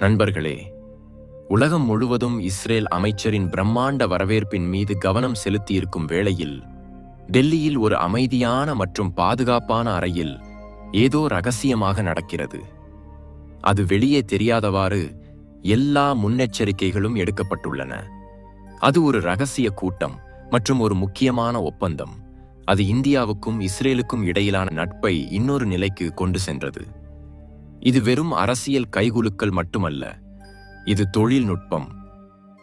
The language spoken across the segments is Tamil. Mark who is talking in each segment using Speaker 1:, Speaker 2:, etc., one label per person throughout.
Speaker 1: நண்பர்களே, உலகம் முழுவதும் இஸ்ரேல் அமைச்சரின் பிரம்மாண்ட வரவேற்பின் மீது கவனம் செலுத்தியிருக்கும் வேளையில், டெல்லியில் ஒரு அமைதியான மற்றும் பாதுகாப்பான அறையில் ஏதோ ரகசியமாக நடக்கிறது. அது வெளியே தெரியாதவாறு எல்லா முன்னெச்சரிக்கைகளும் எடுக்கப்பட்டுள்ளன. அது ஒரு ரகசிய கூட்டம் மற்றும் ஒரு முக்கியமான ஒப்பந்தம். அது இந்தியாவுக்கும் இஸ்ரேலுக்கும் இடையிலான நட்பை இன்னொரு நிலைக்கு கொண்டு சென்றது. இது வெறும் அரசியல் கைகுலுக்கல் மட்டுமல்ல, இது தொழில்நுட்பம்,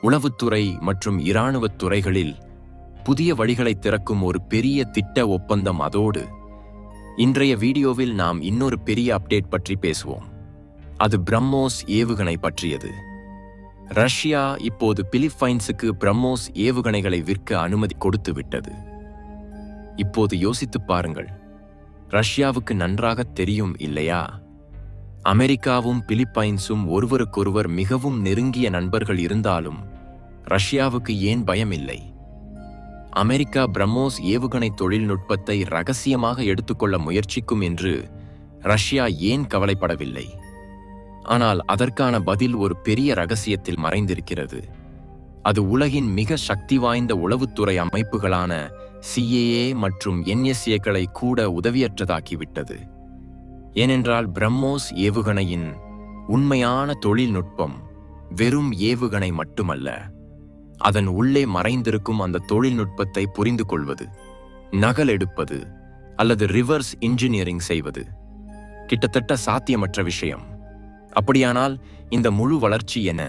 Speaker 1: உளவுத்துறை மற்றும் இராணுவத் துறைகளில் புதிய வழிகளை திறக்கும் ஒரு பெரிய திட்ட ஒப்பந்தம். அதோடு இன்றைய வீடியோவில் நாம் இன்னொரு பெரிய அப்டேட் பற்றி பேசுவோம். அது பிரம்மோஸ் ஏவுகணை பற்றியது. ரஷ்யா இப்போது பிலிப்பைன்ஸுக்கு பிரம்மோஸ் ஏவுகணைகளை விற்க அனுமதி கொடுத்து விட்டது. இப்போது யோசித்துப் பாருங்கள், ரஷ்யாவுக்கு நன்றாக தெரியும் இல்லையா? அமெரிக்காவும் பிலிப்பைன்ஸும் ஒருவருக்கொருவர் மிகவும் நெருங்கிய நண்பர்கள் இருந்தாலும் ரஷ்யாவுக்கு ஏன் பயம் இல்லை? அமெரிக்கா பிரம்மோஸ் ஏவுகணை தொழில்நுட்பத்தை ரகசியமாக எடுத்துக்கொள்ள முயற்சிக்கும் என்று ரஷ்யா ஏன் கவலைப்படவில்லை? ஆனால் அதற்கான பதில் ஒரு பெரிய ரகசியத்தில் மறைந்திருக்கிறது. அது உலகின் மிக சக்தி வாய்ந்த உளவுத்துறை அமைப்புகளான CIA மற்றும் NSAக்களை கூட உதவியற்றதாக்கிவிட்டது. ஏனென்றால் பிரம்மோஸ் ஏவுகணையின் உண்மையான தொழில்நுட்பம் வெறும் ஏவுகணை மட்டுமல்ல, அதன் உள்ளே மறைந்திருக்கும் அந்த தொழில்நுட்பத்தை புரிந்து கொள்வது, நகலெடுப்பது அல்லது ரிவர்ஸ் இன்ஜினியரிங் செய்வது கிட்டத்தட்ட சாத்தியமற்ற விஷயம். அப்படியானால் இந்த முழு வளர்ச்சி என்ன?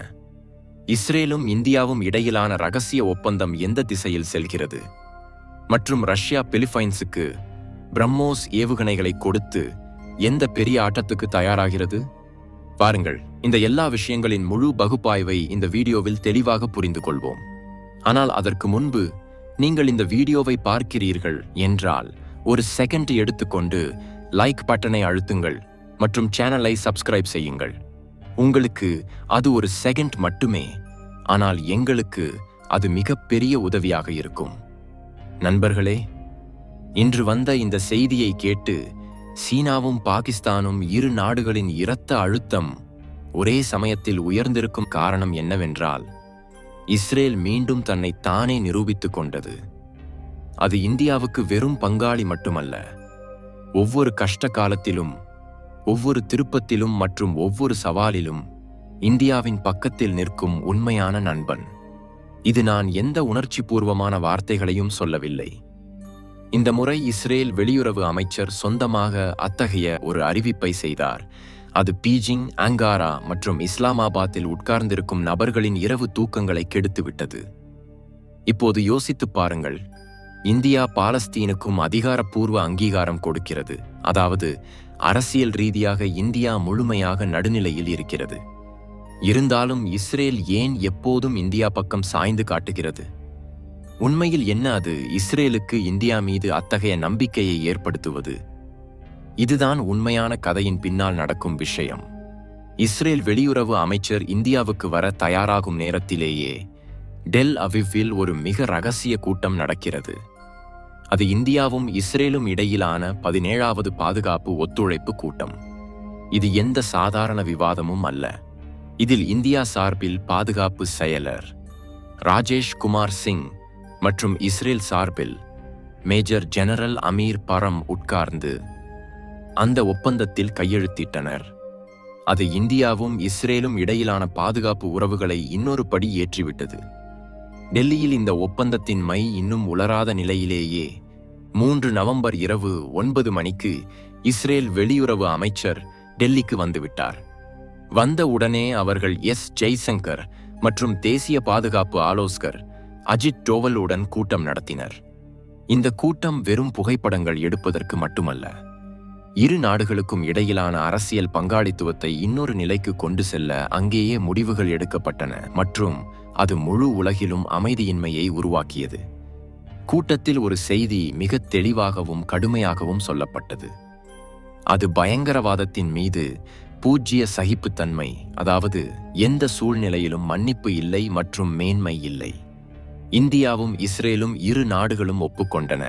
Speaker 1: இஸ்ரேலும் இந்தியாவும் இடையிலான ரகசிய ஒப்பந்தம் எந்த திசையில் செல்கிறது? மற்றும் ரஷ்யா பிலிப்பைன்ஸுக்கு பிரம்மோஸ் ஏவுகணைகளை கொடுத்து எந்த பெரிய ஆட்டத்துக்கு தயாராகிறது? பாருங்கள், இந்த எல்லா விஷயங்களின் முழு பகுப்பாய்வை இந்த வீடியோவில் தெளிவாக புரிந்து கொள்வோம். ஆனால் அதற்கு முன்பு, நீங்கள் இந்த வீடியோவை பார்க்கிறீர்கள் என்றால் ஒரு செகண்ட் எடுத்துக்கொண்டு லைக் பட்டனை அழுத்துங்கள் மற்றும் சேனலை சப்ஸ்கிரைப் செய்யுங்கள். உங்களுக்கு அது ஒரு செகண்ட் மட்டுமே, ஆனால் எங்களுக்கு அது மிகப்பெரிய உதவியாக இருக்கும். நண்பர்களே, இன்று வந்த இந்த செய்தியை கேட்டு சீனாவும் பாகிஸ்தானும் இரு நாடுகளின் இரத்த அழுத்தம் ஒரே சமயத்தில் உயர்ந்திருக்கும் காரணம் என்னவென்றால், இஸ்ரேல் மீண்டும் தன்னை தானே நிரூபித்துக் கொண்டது. அது இந்தியாவுக்கு வெறும் பங்காளி மட்டுமல்ல, ஒவ்வொரு கஷ்ட காலத்திலும், ஒவ்வொரு திருப்பத்திலும் மற்றும் ஒவ்வொரு சவாலிலும் இந்தியாவின் பக்கத்தில் நிற்கும் உண்மையான நண்பன். இது நான் எந்த உணர்ச்சிபூர்வமான வார்த்தைகளையும் சொல்லவில்லை. இந்த முறை இஸ்ரேல் வெளியுறவு அமைச்சர் சொந்தமாக அத்தகைய ஒரு அறிவிப்பை செய்தார். அது பீஜிங், அங்காரா மற்றும் இஸ்லாமாபாத்தில் உட்கார்ந்திருக்கும் நபர்களின் இரவு தூக்கங்களை கெடுத்துவிட்டது. இப்போது யோசித்துப் பாருங்கள், இந்தியா பாலஸ்தீனுக்கும் அதிகாரப்பூர்வ அங்கீகாரம் கொடுக்கிறது. அதாவது அரசியல் ரீதியாக இந்தியா முழுமையாக நடுநிலையில் இருக்கிறது. இருந்தாலும் இஸ்ரேல் ஏன் எப்போதும் இந்தியா பக்கம் சாய்ந்து காட்டுகிறது? உண்மையில் என்ன அது இஸ்ரேலுக்கு இந்தியா மீது அத்தகைய நம்பிக்கையை ஏற்படுத்துவது? இதுதான் உண்மையான கதையின் பின்னால் நடக்கும் விஷயம். இஸ்ரேல் வெளியுறவு அமைச்சர் இந்தியாவுக்கு வர தயாராகும் நேரத்திலேயே டெல் அவிவில் ஒரு மிக ரகசிய கூட்டம் நடக்கிறது. அது இந்தியாவும் இஸ்ரேலும் இடையிலான 17வது பாதுகாப்பு ஒத்துழைப்பு கூட்டம். இது எந்த சாதாரண விவாதமும் அல்ல. இதில் இந்தியா சார்பில் பாதுகாப்பு செயலர் ராஜேஷ் குமார் சிங் மற்றும் இஸ்ரேல் சார்பில் மேஜர் ஜெனரல் அமீர் பரம் உட்கார்ந்து அந்த ஒப்பந்தத்தில் கையெழுத்திட்டனர். அது இந்தியாவும் இஸ்ரேலும் இடையிலான பாதுகாப்பு உறவுகளை இன்னொரு படி ஏற்றிவிட்டது. டெல்லியில் இந்த ஒப்பந்தத்தின் மை இன்னும் உலராத நிலையிலேயே 3 நவம்பர் இரவு 9 மணிக்கு இஸ்ரேல் வெளியுறவு அமைச்சர் டெல்லிக்கு வந்துவிட்டார். வந்த உடனே அவர்கள் ஜெய்சங்கர் மற்றும் தேசிய பாதுகாப்பு ஆலோசகர் அஜித் டோவலுடன் கூட்டம் நடத்தினர். இந்த கூட்டம் வெறும் புகைப்படங்கள் எடுப்பதற்கு மட்டுமல்ல, இரு நாடுகளுக்கும் இடையிலான அரசியல் பங்காளித்துவத்தை இன்னொரு நிலைக்கு கொண்டு செல்ல அங்கேயே முடிவுகள் எடுக்கப்பட்டன மற்றும் அது முழு உலகிலும் அமைதியின்மையை உருவாக்கியது. கூட்டத்தில் ஒரு செய்தி மிக தெளிவாகவும் கடுமையாகவும் சொல்லப்பட்டது. அது பயங்கரவாதத்தின் மீது பூஜ்ய சகிப்புத்தன்மை, அதாவது எந்த சூழ்நிலையிலும் மன்னிப்பு இல்லை மற்றும் மேன்மை இல்லை. இந்தியாவும் இஸ்ரேலும் இரு நாடுகளும் ஒப்புக்கொண்டன.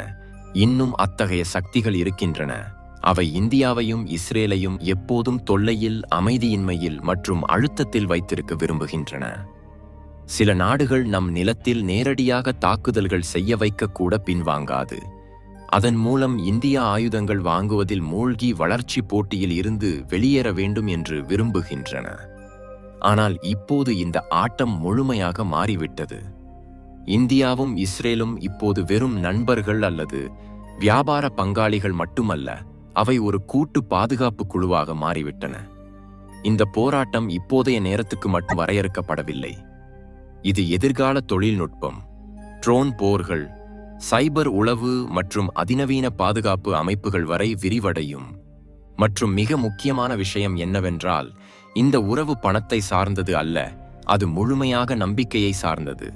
Speaker 1: இன்னும் அத்தகைய சக்திகள் இருக்கின்றன, அவை இந்தியாவையும் இஸ்ரேலையும் எப்போதும் தொல்லையில், அமைதியின்மையில் மற்றும் அழுத்தத்தில் வைத்திருக்க விரும்புகின்றன. சில நாடுகள் நம் நிலத்தில் நேரடியாக தாக்குதல்கள் செய்ய வைக்க கூட பின்வாங்காது. அதன் மூலம் இந்தியா ஆயுதங்கள் வாங்குவதில் மூழ்கி வளர்ச்சி போட்டியில் இருந்து வெளியேற வேண்டும் என்று விரும்புகின்றன. ஆனால் இப்போது இந்த ஆட்டம் முழுமையாக மாறிவிட்டது. இந்தியாவும் இஸ்ரேலும் இப்போது வெறும் நண்பர்கள் அல்லது வியாபார பங்காளிகள் மட்டுமல்ல, அவை ஒரு கூட்டு பாதுகாப்பு குழுவாக மாறிவிட்டன. இந்த போராட்டம் இப்போதைய நேரத்துக்கு மட்டும் வரையறுக்கப்படவில்லை. இது எதிர்கால தொழில்நுட்பம், ட்ரோன் போர்கள், சைபர் உளவு மற்றும் அதிநவீன பாதுகாப்பு அமைப்புகள் வரை விரிவடையும். மற்றும் மிக முக்கியமான விஷயம் என்னவென்றால், இந்த உறவு பணத்தை சார்ந்தது அல்ல, அது முழுமையாக நம்பிக்கையை சார்ந்தது.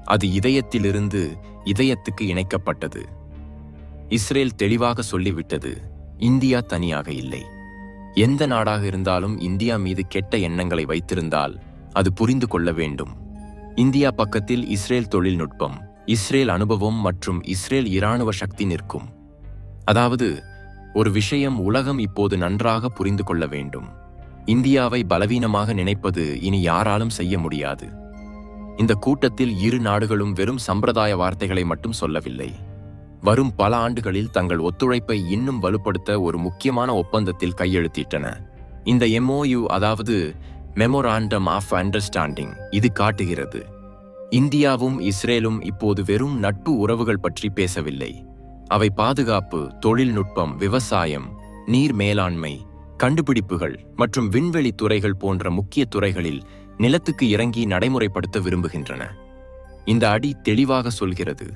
Speaker 1: அது இதயத்திலிருந்து இதயத்துக்கு இணைக்கப்பட்டது. இஸ்ரேல் தெளிவாக சொல்லிவிட்டது, இந்தியா தனியாக இல்லை. எந்த நாடாக இருந்தாலும் இந்தியா மீது கெட்ட எண்ணங்களை வைத்திருந்தால் அது புரிந்து கொள்ள வேண்டும். இந்தியா பக்கத்தில் இஸ்ரேல் தொழில்நுட்பம், இஸ்ரேல் அனுபவம் மற்றும் இஸ்ரேல் இராணுவ சக்தி நிற்கும். அதாவது, ஒரு விஷயம் உலகம் இப்போது நன்றாக புரிந்து கொள்ள வேண்டும். இந்தியாவை பலவீனமாக நினைப்பது இனி யாராலும் செய்ய முடியாது. இந்த கூட்டத்தில் இரு நாடுகளும் வெறும் சம்பிரதாய வார்த்தைகளை மட்டும் சொல்லவில்லை. வரும் பல ஆண்டுகளில் தங்கள் ஒத்துழைப்பை இன்னும் வலுப்படுத்த ஒரு முக்கியமான ஒப்பந்தத்தில் கையெழுத்திட்டன. இந்த MOU, அதாவது மெமோராண்டம் ஆஃப் அண்டர்ஸ்டாண்டிங், இது காட்டுகிறது இந்தியாவும் இஸ்ரேலும் இப்போது வெறும் நட்பு உறவுகள் பற்றி பேசவில்லை. அவை பாதுகாப்பு, தொழில்நுட்பம், விவசாயம், நீர் மேலாண்மை, கண்டுபிடிப்புகள் மற்றும் விண்வெளி துறைகள் போன்ற முக்கிய துறைகளில் நிலத்துக்கு இறங்கி நடைமுறைப்படுத்த விரும்புகின்றன. இந்த அடி தெளிவாக சொல்கிறது,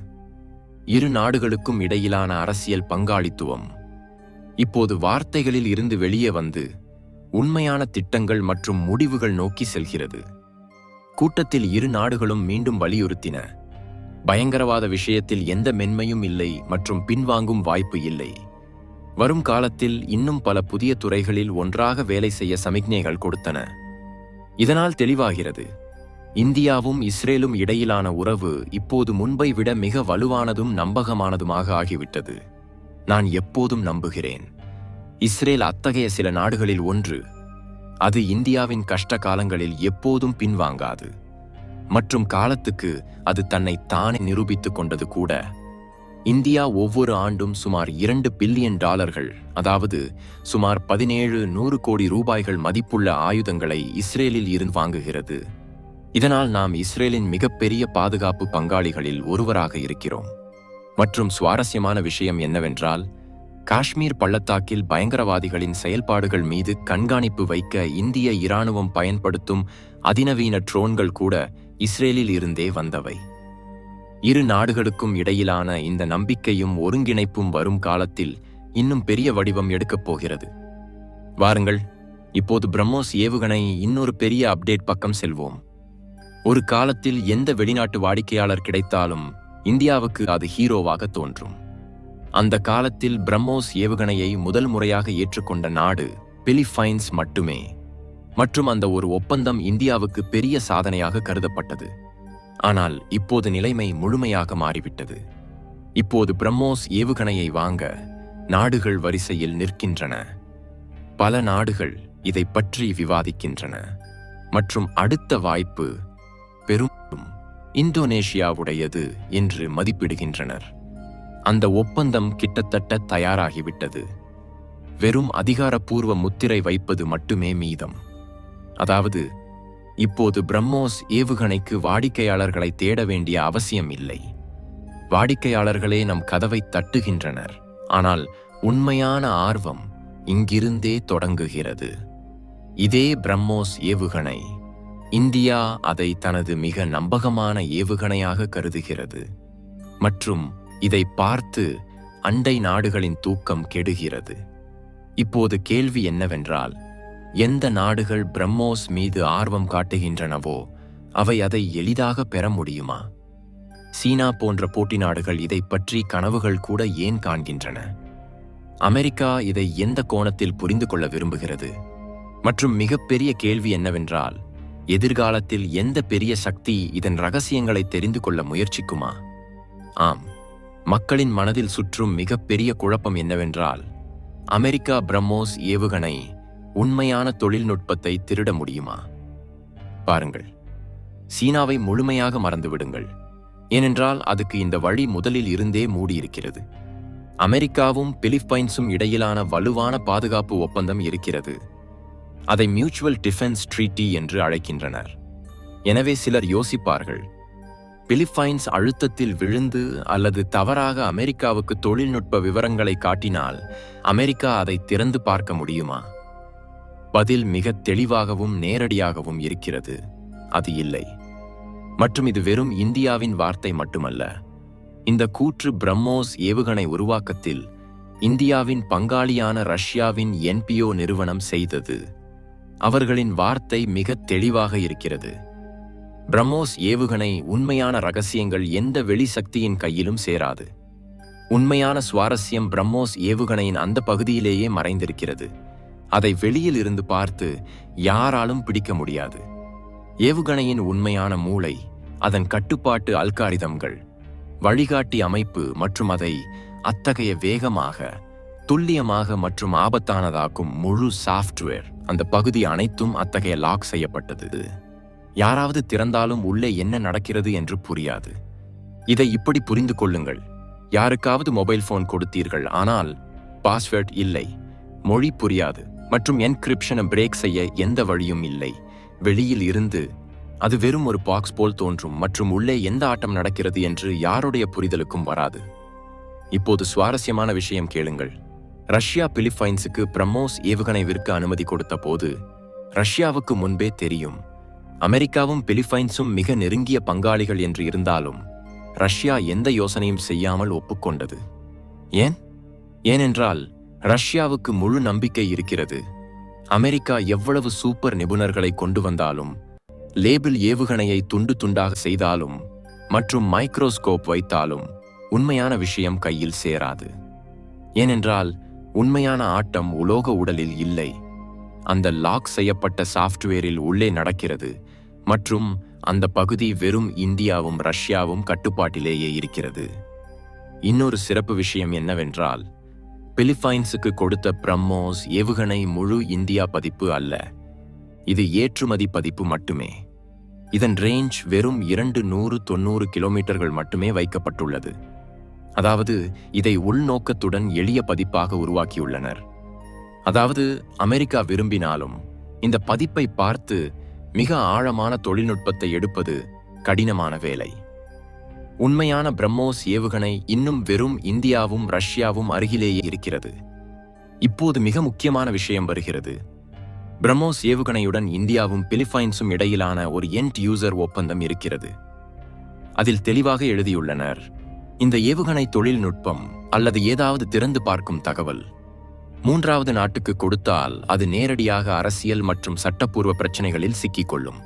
Speaker 1: இரு நாடுகளுக்கும் இடையிலான அரசியல் பங்காளித்துவம் இப்போது வார்த்தைகளில் இருந்து வெளியே வந்து உண்மையான திட்டங்கள் மற்றும் முடிவுகள் நோக்கி செல்கிறது. கூட்டத்தில் இரு நாடுகளும் மீண்டும் வலியுறுத்தின, பயங்கரவாத விஷயத்தில் எந்த மென்மையும் இல்லை மற்றும் பின்வாங்கும் வாய்ப்பு இல்லை. வரும் காலத்தில் இன்னும் பல புதிய துறைகளில் ஒன்றாக வேலை செய்ய சமிக்ஞைகள் கொடுத்தன. இதனால் தெளிவாகிறது, இந்தியாவும் இஸ்ரேலும் இடையிலான உறவு இப்போது முன்பை விட மிக வலுவானதும் நம்பகமானதுமாக ஆகிவிட்டது. நான் எப்போதும் நம்புகிறேன், இஸ்ரேல் அத்தகைய சில நாடுகளில் ஒன்று. அது இந்தியாவின் கஷ்ட காலங்களில் எப்போதும் பின்வாங்காது மற்றும் காலத்துக்கு அது தன்னை தானே நிரூபித்துக் கொண்டது கூட. இந்தியா ஒவ்வொரு ஆண்டும் சுமார் $2 பில்லியன், அதாவது சுமார் 1700 கோடி ரூபாய்கள் மதிப்புள்ள ஆயுதங்களை இஸ்ரேலில் இருந்து வாங்குகிறது. இதனால் நாம் இஸ்ரேலின் மிகப்பெரிய பாதுகாப்பு பங்காளிகளில் ஒருவராக இருக்கிறோம். மற்றும் சுவாரஸ்யமான விஷயம் என்னவென்றால், காஷ்மீர் பள்ளத்தாக்கில் பயங்கரவாதிகளின் செயல்பாடுகள் மீது கண்காணிப்பு வைக்க இந்திய இராணுவம் பயன்படுத்தும் அதிநவீன ட்ரோன்கள் கூட இஸ்ரேலில் இருந்தே வந்தவை. இரு நாடுகளுக்கும் இடையிலான இந்த நம்பிக்கையும் ஒருங்கிணைப்பும் வரும் காலத்தில் இன்னும் பெரிய வடிவம் எடுக்கப் போகிறது. வாருங்கள், இப்போது பிரம்மோஸ் ஏவுகணை இன்னொரு பெரிய அப்டேட் பக்கம் செல்வோம். ஒரு காலத்தில் எந்த வெளிநாட்டு வாடிக்கையாளர் கிடைத்தாலும் இந்தியாவுக்கு அது ஹீரோவாக தோன்றும். அந்த காலத்தில் பிரம்மோஸ் ஏவுகணையை முதல் முறையாக ஏற்றுக்கொண்ட நாடு பிலிப்பைன்ஸ் மட்டுமே. மற்றும் அந்த ஒரு ஒப்பந்தம் இந்தியாவுக்கு பெரிய சாதனையாக கருதப்பட்டது. ஆனால் இப்போது நிலைமை முழுமையாக மாறிவிட்டது. இப்போது பிரம்மோஸ் ஏவுகணையை வாங்க நாடுகள் வரிசையில் நிற்கின்றன. பல நாடுகள் இதை பற்றி விவாதிக்கின்றன மற்றும் அடுத்த வாய்ப்பு பெரும் இந்தோனேஷியாவுடையது என்று மதிப்பிடுகின்றனர். அந்த ஒப்பந்தம் கிட்டத்தட்ட தயாராகிவிட்டது. வெறும் அதிகாரப்பூர்வ முத்திரை வைப்பது மட்டுமே மீதம். அதாவது, இப்போது பிரம்மோஸ் ஏவுகணைக்கு வாடிக்கையாளர்களை தேட வேண்டிய அவசியம் இல்லை. வாடிக்கையாளர்களே நம் கதவை தட்டுகின்றனர். ஆனால் உண்மையான ஆர்வம் இங்கிருந்தே தொடங்குகிறது. இதே பிரம்மோஸ் ஏவுகணை, இந்தியா அதை தனது மிக நம்பகமான ஏவுகணையாக கருதுகிறது. மற்றும் இதை பார்த்து அண்டை நாடுகளின் தூக்கம் கெடுகிறது. இப்போது கேள்வி என்னவென்றால், எந்த நாடுகள் பிரம்மோஸ் மீது ஆர்வம் காட்டுகின்றனவோ அவை அதை எளிதாக பெற முடியுமா? சீனா போன்ற போட்டி நாடுகள் இதை பற்றி கனவுகள் கூட ஏன் காண்கின்றன? அமெரிக்கா இதை எந்த கோணத்தில் புரிந்து கொள்ள விரும்புகிறது? மற்றும் மிகப்பெரிய கேள்வி என்னவென்றால், எதிர்காலத்தில் எந்த பெரிய சக்தி இதன் ரகசியங்களை தெரிந்து கொள்ள முயற்சிக்குமா? ஆம், மக்களின் மனதில் சுற்றும் மிகப்பெரிய குழப்பம் என்னவென்றால், அமெரிக்கா பிரம்மோஸ் ஏவுகணை உண்மையான தொழில்நுட்பத்தை திருட முடியுமா? பாருங்கள், சீனாவை முழுமையாக மறந்துவிடுங்கள். ஏனென்றால் அதுக்கு இந்த வழி முதலில் இருந்தே மூடியிருக்கிறது. அமெரிக்காவும் பிலிப்பைன்ஸும் இடையிலான வலுவான பாதுகாப்பு ஒப்பந்தம் இருக்கிறது. அதை மியூச்சுவல் டிஃபென்ஸ் ட்ரீட்டி என்று அழைக்கின்றனர். எனவே சிலர் யோசிப்பார்கள், பிலிப்பைன்ஸ் அழுத்தத்தில் விழுந்து அல்லது தவறாக அமெரிக்காவுக்கு தொழில்நுட்ப விவரங்களை காட்டினால் அமெரிக்கா அதை திறந்து பார்க்க முடியுமா? பதில் மிக தெளிவாகவும் நேரடியாகவும் இருக்கிறது. அது இல்லை. மற்றும் இது வெறும் இந்தியாவின் வார்த்தை மட்டுமல்ல. இந்த கூற்று பிரம்மோஸ் ஏவுகணை உருவாக்கத்தில் இந்தியாவின் பங்காளியான ரஷ்யாவின் என்பிஓ நிறுவனம் செய்தது. அவர்களின் வார்த்தை மிக தெளிவாக இருக்கிறது. பிரம்மோஸ் ஏவுகணை உண்மையான ரகசியங்கள் எந்த வெளிசக்தியின் கையிலும் சேராது. உண்மையான சுவாரஸ்யம் பிரம்மோஸ் ஏவுகணையின் அந்த பகுதியிலேயே மறைந்திருக்கிறது. அதை வெளியில் இருந்து பார்த்து யாராலும் பிடிக்க முடியாது. ஏவுகணையின் உண்மையான மூளை, அதன் கட்டுப்பாட்டு அல்காரிதம்கள், வழிகாட்டி அமைப்பு மற்றும் அதை அத்தகைய வேகமாக, துல்லியமாக மற்றும் ஆபத்தானதாக்கும் முழு சாஃப்ட்வேர், அந்த பகுதி அனைத்தும் அத்தகைய லாக் செய்யப்பட்டது. யாராவது திறந்தாலும் உள்ளே என்ன நடக்கிறது என்று புரியாது. இதை இப்படி புரிந்து கொள்ளுங்கள். யாருக்காவது மொபைல் போன் கொடுத்தீர்கள், ஆனால் பாஸ்வேர்ட் இல்லை, மொழி புரியாது மற்றும் என்கிரிப்ஷனை பிரேக் செய்ய எந்த வழியும் இல்லை. வெளியில் இருந்து அது வெறும் ஒரு பாக்ஸ் போல் தோன்றும் மற்றும் உள்ளே எந்த ஆட்டம் நடக்கிறது என்று யாருடைய புரிதலுக்கும் வராது. இப்போது சுவாரஸ்யமான விஷயம் கேளுங்கள். ரஷ்யா பிலிப்பைன்ஸுக்கு பிரம்மோஸ் ஏவுகணை விற்க அனுமதி கொடுத்த போது ரஷ்யாவுக்கு முன்பே தெரியும், அமெரிக்காவும் பிலிப்பைன்ஸும் மிக நெருங்கிய பங்காளிகள் என்று இருந்தாலும் ரஷ்யா எந்த யோசனையும் செய்யாமல் ஒப்புக்கொண்டது. ஏனென்றால் ரஷ்யாவுக்கு முழு நம்பிக்கை இருக்கிறது. அமெரிக்கா எவ்வளவு சூப்பர் நிபுணர்களை கொண்டு வந்தாலும், லேபிள் ஏவுகணையை துண்டு துண்டாக செய்தாலும் மற்றும் மைக்ரோஸ்கோப் வைத்தாலும் உண்மையான விஷயம் கையில் சேராது. ஏனென்றால் உண்மையான ஆட்டம் உலோக உடலில் இல்லை, அந்த லாக் செய்யப்பட்ட சாஃப்ட்வேரில் உள்ளே நடக்கிறது. மற்றும் அந்த பகுதி வெறும் இந்தியாவும் ரஷ்யாவும் கட்டுப்பாட்டிலேயே இருக்கிறது. இன்னொரு சிறப்பு விஷயம் என்னவென்றால், பிலிப்பைன்ஸுக்கு கொடுத்த பிரம்மோஸ் ஏவுகணை முழு இந்தியா பதிப்பு அல்ல. இது ஏற்றுமதி பதிப்பு மட்டுமே. இதன் ரேஞ்ச் வெறும் 290 கிலோமீட்டர்கள் மட்டுமே வைக்கப்பட்டுள்ளது. அதாவது இதை உள்நோக்கத்துடன் எளிய பதிப்பாக உருவாக்கியுள்ளனர். அதாவது அமெரிக்கா விரும்பினாலும் இந்த பதிப்பை பார்த்து மிக ஆழமான தொழில்நுட்பத்தை எடுப்பது கடினமான வேலை. உண்மையான பிரம்மோஸ் ஏவுகணை இன்னும் வெறும் இந்தியாவும் ரஷ்யாவும் அருகிலேயே இருக்கிறது. இப்போது மிக முக்கியமான விஷயம் வருகிறது. பிரம்மோஸ் ஏவுகணையுடன் இந்தியாவும் பிலிப்பைன்ஸும் இடையிலான ஒரு எண்ட் யூசர் ஒப்பந்தம் இருக்கிறது. அதில் தெளிவாக எழுதியுள்ளனர், இந்த ஏவுகணை தொழில்நுட்பம் அல்லது ஏதாவது திறந்து பார்க்கும் தகவல் மூன்றாவது நாட்டுக்கு கொடுத்தால் அது நேரடியாக அரசியல் மற்றும் சட்டப்பூர்வ பிரச்சனைகளில் சிக்கிக்கொள்ளும்.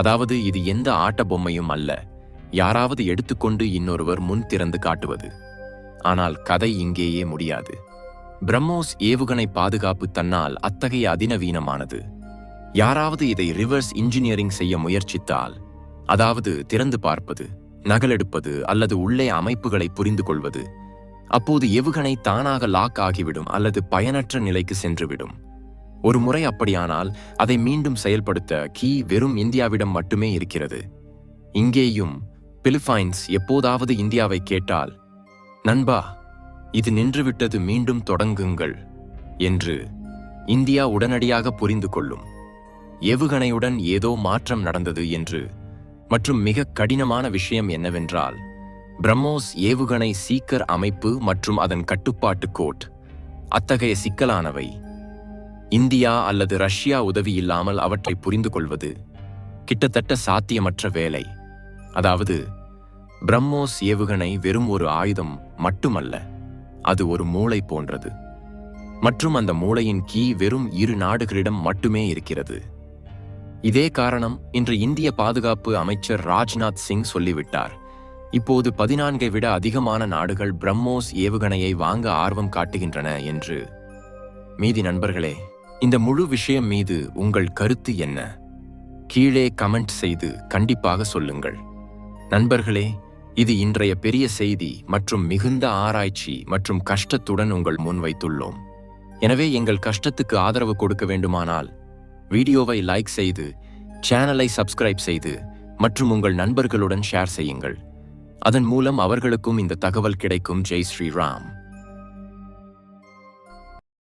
Speaker 1: அதாவது இது எந்த ஆட்ட பொம்மையும் அல்ல, யாராவது எடுத்துக்கொண்டு இன்னொருவர் முன் திறந்து காட்டுவது. ஆனால் கதை இங்கேயே முடியாது. பிரம்மோஸ் ஏவுகணை பாதுகாப்பு தன்னால் அத்தகைய அதிநவீனமானது. யாராவது இதை ரிவர்ஸ் இன்ஜினியரிங் செய்ய முயற்சித்தால், அதாவது திறந்து பார்ப்பது, நகலெடுப்பது அல்லது உள்ளே அமைப்புகளை புரிந்து கொள்வது, அப்போது ஏவுகணை தானாக லாக் ஆகிவிடும் அல்லது பயனற்ற நிலைக்கு சென்றுவிடும். ஒரு முறை அப்படியானால் அதை மீண்டும் செயல்படுத்த கீ வெறும் இந்தியாவிடம் மட்டுமே இருக்கிறது. இங்கேயும் பிலிப்பைன்ஸ் எப்போதாவது இந்தியாவை கேட்டால், நண்பா, இது நின்றுவிட்டது, மீண்டும் தொடங்குங்கள் என்று இந்தியா உடனடியாக புரிந்து கொள்ளும். ஏவுகணையுடன் ஏதோ மாற்றம் நடந்தது என்று. மற்றும் மிக கடினமான விஷயம் என்னவென்றால், பிரம்மோஸ் ஏவுகணை சீக்கர் அமைப்பு மற்றும் அதன் கட்டுப்பாட்டு கோட் அத்தகைய சிக்கலானவை. இந்தியா அல்லது ரஷ்யா உதவி இல்லாமல் அவற்றை புரிந்து கொள்வது கிட்டத்தட்ட சாத்தியமற்ற வேலை. அதாவது பிரம்மோஸ் ஏவுகணை வெறும் ஒரு ஆயுதம் மட்டுமல்ல, அது ஒரு மூளை போன்றது. மற்றும் அந்த மூளையின் கீ வெறும் 2 நாடுகளிடம் மட்டுமே இருக்கிறது. இதே காரணம் இன்று இந்திய பாதுகாப்பு அமைச்சர் ராஜ்நாத் சிங் சொல்லிவிட்டார், இப்போது 14ஐ விட அதிகமான நாடுகள் பிரம்மோஸ் ஏவுகணையை வாங்க ஆர்வம் காட்டுகின்றன என்று. மீதி நண்பர்களே, இந்த முழு விஷயம் மீது உங்கள் கருத்து என்ன? கீழே கமெண்ட் செய்து கண்டிப்பாக சொல்லுங்கள். நண்பர்களே, இது இன்றைய பெரிய செய்தி மற்றும் மிகுந்த ஆராய்ச்சி மற்றும் கஷ்டத்துடன் உங்கள் முன் வைத்துள்ளோம். எனவே எங்கள் கஷ்டத்துக்கு ஆதரவு கொடுக்க வேண்டுமானால் வீடியோவை லைக் செய்து, சேனலை சப்ஸ்கிரைப் செய்து மற்றும் உங்கள் நண்பர்களுடன் ஷேர் செய்யுங்கள். அதன் மூலம் அவர்களுக்கும் இந்த தகவல் கிடைக்கும். ஜெய் ஸ்ரீராம்.